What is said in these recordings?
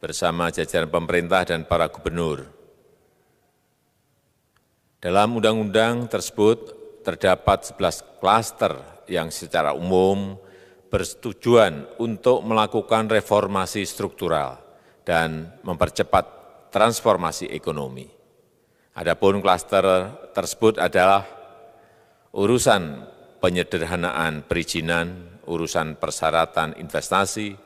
bersama jajaran pemerintah dan para gubernur. Dalam undang-undang tersebut terdapat 11 klaster yang secara umum bertujuan untuk melakukan reformasi struktural dan mempercepat transformasi ekonomi. Adapun klaster tersebut adalah urusan penyederhanaan perizinan, urusan persyaratan investasi,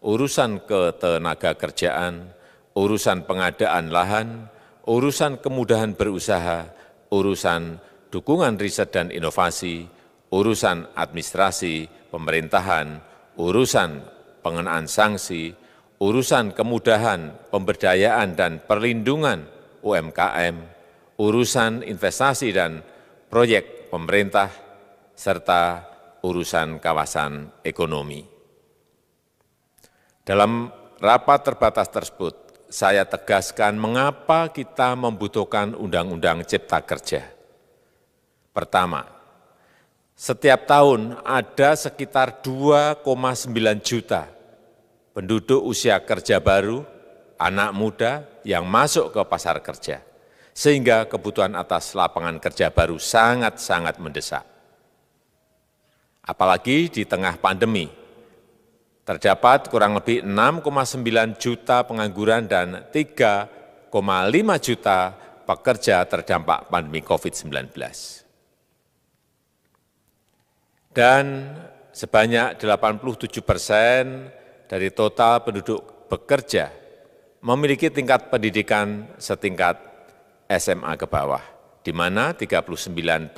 urusan ketenagakerjaan, urusan pengadaan lahan, urusan kemudahan berusaha, urusan dukungan riset dan inovasi, urusan administrasi pemerintahan, urusan pengenaan sanksi, urusan kemudahan pemberdayaan dan perlindungan UMKM, urusan investasi dan proyek pemerintah, serta urusan kawasan ekonomi. Dalam rapat terbatas tersebut, saya tegaskan mengapa kita membutuhkan Undang-Undang Cipta Kerja. Pertama, setiap tahun ada sekitar 2,9 juta penduduk usia kerja baru, anak muda yang masuk ke pasar kerja, sehingga kebutuhan atas lapangan kerja baru sangat-sangat mendesak. Apalagi di tengah pandemi, terdapat kurang lebih 6,9 juta pengangguran dan 3,5 juta pekerja terdampak pandemi COVID-19. Dan sebanyak 87% dari total penduduk bekerja memiliki tingkat pendidikan setingkat SMA ke bawah, di mana 39%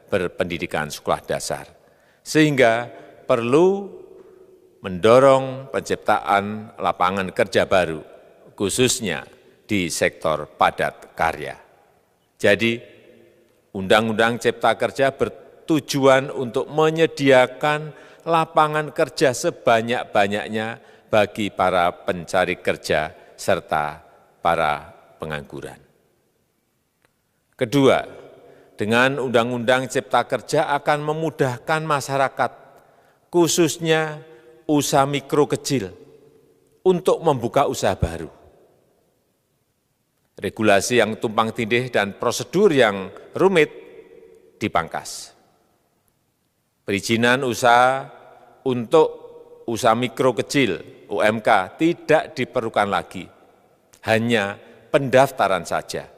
berpendidikan sekolah dasar. Sehingga perlu mendorong penciptaan lapangan kerja baru, khususnya di sektor padat karya. Jadi, Undang-Undang Cipta Kerja bertujuan untuk menyediakan lapangan kerja sebanyak-banyaknya bagi para pencari kerja serta para pengangguran. Kedua, dengan Undang-Undang Cipta Kerja akan memudahkan masyarakat, khususnya usaha mikro kecil, untuk membuka usaha baru. Regulasi yang tumpang tindih dan prosedur yang rumit dipangkas. Perizinan usaha untuk usaha mikro kecil, UMK, tidak diperlukan lagi, hanya pendaftaran saja.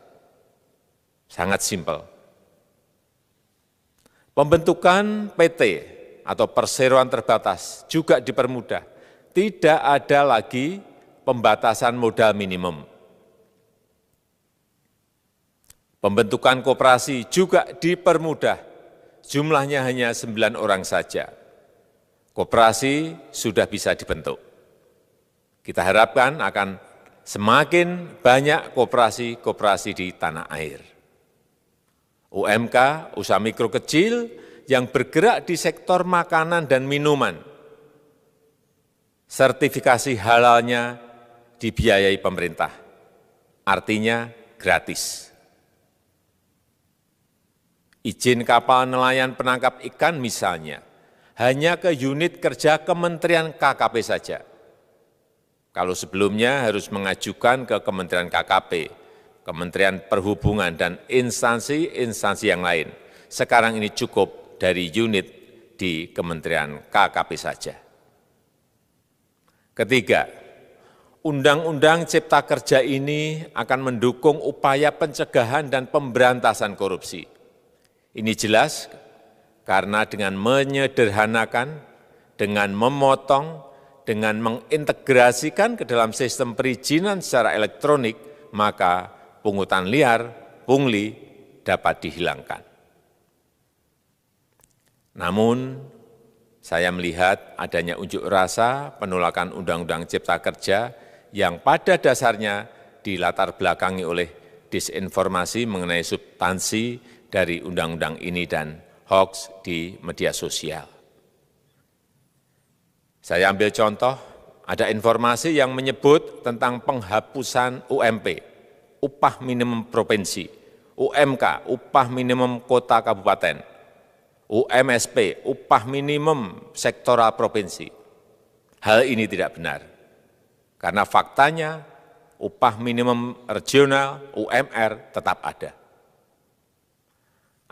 Sangat simpel. Pembentukan PT atau perseroan terbatas juga dipermudah. Tidak ada lagi pembatasan modal minimum. Pembentukan koperasi juga dipermudah. Jumlahnya hanya 9 orang saja. Koperasi sudah bisa dibentuk. Kita harapkan akan semakin banyak koperasi-koperasi di tanah air. UMK, usaha mikro kecil yang bergerak di sektor makanan dan minuman. Sertifikasi halalnya dibiayai pemerintah, artinya gratis. Izin kapal nelayan penangkap ikan misalnya, hanya ke unit kerja Kementerian KKP saja. Kalau sebelumnya harus mengajukan ke Kementerian KKP, Kementerian Perhubungan, dan instansi-instansi yang lain. Sekarang ini cukup dari unit di Kementerian KKP saja. Ketiga, Undang-Undang Cipta Kerja ini akan mendukung upaya pencegahan dan pemberantasan korupsi. Ini jelas karena dengan menyederhanakan, dengan memotong, dengan mengintegrasikan ke dalam sistem perizinan secara elektronik, maka pungutan liar, pungli dapat dihilangkan. Namun, saya melihat adanya unjuk rasa penolakan Undang-Undang Cipta Kerja yang pada dasarnya dilatar belakangi oleh disinformasi mengenai substansi dari undang-undang ini dan hoax di media sosial. Saya ambil contoh, ada informasi yang menyebut tentang penghapusan UMP, upah minimum provinsi, UMK, upah minimum kota kabupaten, UMSP, upah minimum sektoral provinsi. Hal ini tidak benar. Karena faktanya upah minimum regional UMR tetap ada.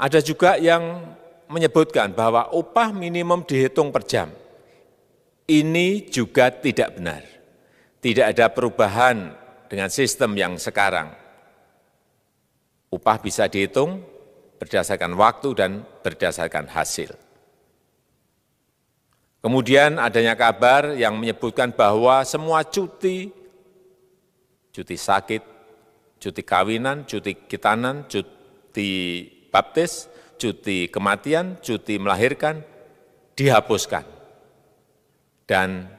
Ada juga yang menyebutkan bahwa upah minimum dihitung per jam. Ini juga tidak benar. Tidak ada perubahan dengan sistem yang sekarang. Upah bisa dihitung berdasarkan waktu dan berdasarkan hasil. Kemudian adanya kabar yang menyebutkan bahwa semua cuti sakit, cuti kawinan, cuti khitanan, cuti baptis, cuti kematian, cuti melahirkan, dihapuskan. Dan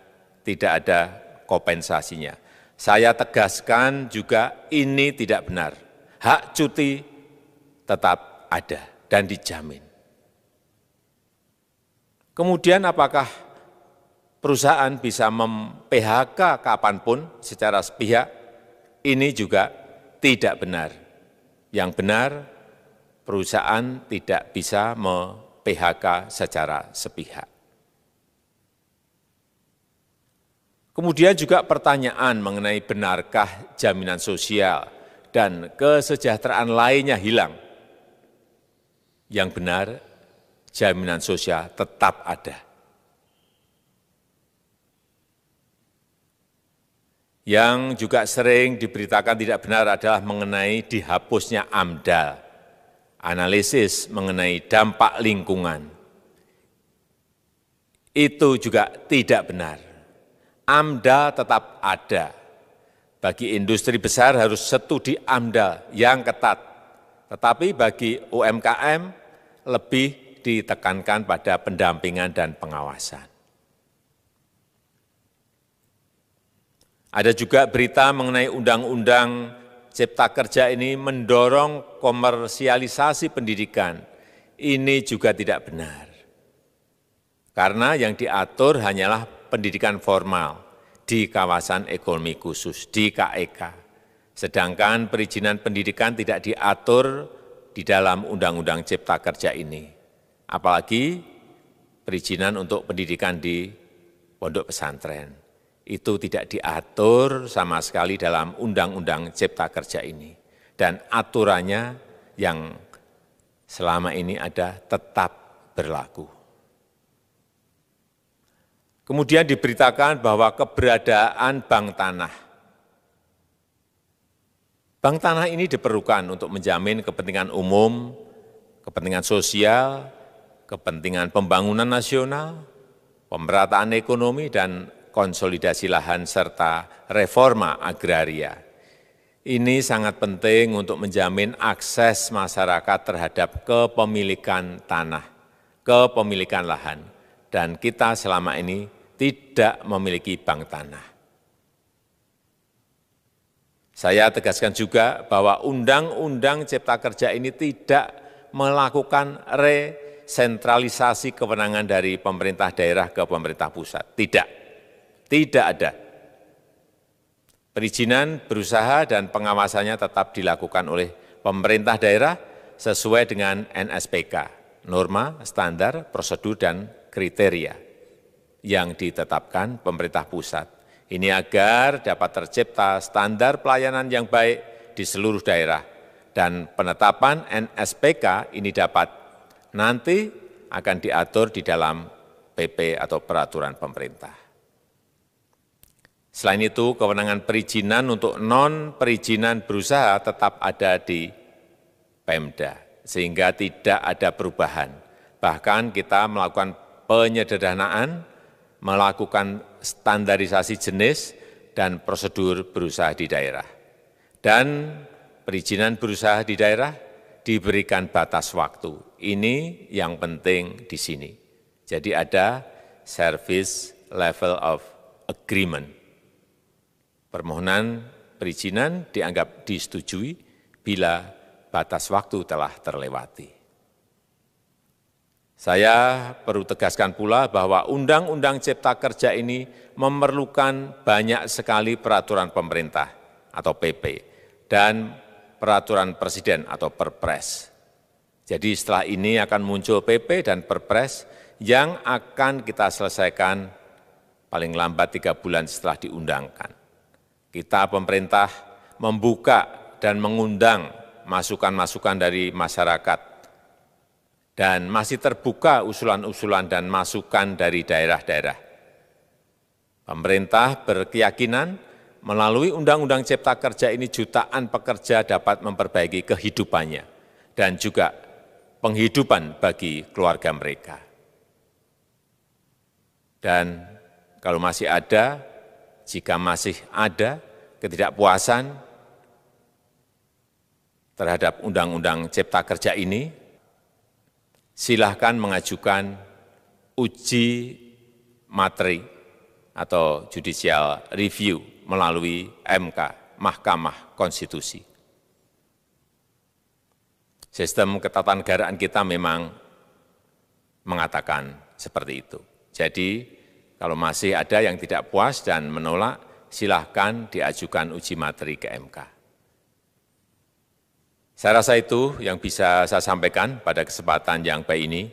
tidak ada kompensasinya. Saya tegaskan juga ini tidak benar. Hak cuti tetap ada dan dijamin. Kemudian apakah perusahaan bisa mem-PHK kapanpun secara sepihak? Ini juga tidak benar. Yang benar, perusahaan tidak bisa me-PHK secara sepihak. Kemudian juga pertanyaan mengenai benarkah jaminan sosial dan kesejahteraan lainnya hilang. Yang benar, jaminan sosial tetap ada. Yang juga sering diberitakan tidak benar adalah mengenai dihapusnya AMDAL, analisis mengenai dampak lingkungan. Itu juga tidak benar. AMDAL tetap ada. Bagi industri besar harus studi AMDAL yang ketat. Tetapi bagi UMKM lebih ditekankan pada pendampingan dan pengawasan. Ada juga berita mengenai Undang-Undang Cipta Kerja ini mendorong komersialisasi pendidikan. Ini juga tidak benar. Karena yang diatur hanyalah pendidikan formal di kawasan ekonomi khusus, di KEK. Sedangkan perizinan pendidikan tidak diatur di dalam Undang-Undang Cipta Kerja ini. Apalagi perizinan untuk pendidikan di pondok pesantren. Itu tidak diatur sama sekali dalam Undang-Undang Cipta Kerja ini. Dan aturannya yang selama ini ada tetap berlaku. Kemudian diberitakan bahwa keberadaan bank tanah. Bank tanah ini diperlukan untuk menjamin kepentingan umum, kepentingan sosial, kepentingan pembangunan nasional, pemerataan ekonomi, dan konsolidasi lahan serta reforma agraria. Ini sangat penting untuk menjamin akses masyarakat terhadap kepemilikan tanah, kepemilikan lahan, dan kita selama ini tidak memiliki bank tanah. Saya tegaskan juga bahwa Undang-Undang Cipta Kerja ini tidak melakukan resentralisasi kewenangan dari pemerintah daerah ke pemerintah pusat. Tidak ada. Perizinan berusaha dan pengawasannya tetap dilakukan oleh pemerintah daerah sesuai dengan NSPK, norma, standar, prosedur, dan kriteria yang ditetapkan pemerintah pusat. Ini agar dapat tercipta standar pelayanan yang baik di seluruh daerah, dan penetapan NSPK ini dapat nanti akan diatur di dalam PP atau peraturan pemerintah. Selain itu, kewenangan perizinan untuk non-perizinan berusaha tetap ada di Pemda, sehingga tidak ada perubahan. Bahkan kita melakukan penyederhanaan, melakukan standarisasi jenis dan prosedur berusaha di daerah. Dan perizinan berusaha di daerah diberikan batas waktu. Ini yang penting di sini. Jadi ada service level of agreement. Permohonan perizinan dianggap disetujui bila batas waktu telah terlewati. Saya perlu tegaskan pula bahwa Undang-Undang Cipta Kerja ini memerlukan banyak sekali peraturan pemerintah atau PP dan peraturan presiden atau Perpres. Jadi setelah ini akan muncul PP dan Perpres yang akan kita selesaikan paling lambat 3 bulan setelah diundangkan. kita pemerintah membuka dan mengundang masukan-masukan dari masyarakat, dan masih terbuka usulan-usulan dan masukan dari daerah-daerah. Pemerintah berkeyakinan melalui Undang-Undang Cipta Kerja ini jutaan pekerja dapat memperbaiki kehidupannya dan juga penghidupan bagi keluarga mereka. Dan kalau masih ada, jika masih ada ketidakpuasan terhadap Undang-Undang Cipta Kerja ini, silahkan mengajukan uji materi atau judicial review melalui MK, Mahkamah Konstitusi. Sistem ketatanegaraan kita memang mengatakan seperti itu. Jadi, kalau masih ada yang tidak puas dan menolak, silahkan diajukan uji materi ke MK. Saya rasa itu yang bisa saya sampaikan pada kesempatan yang baik ini.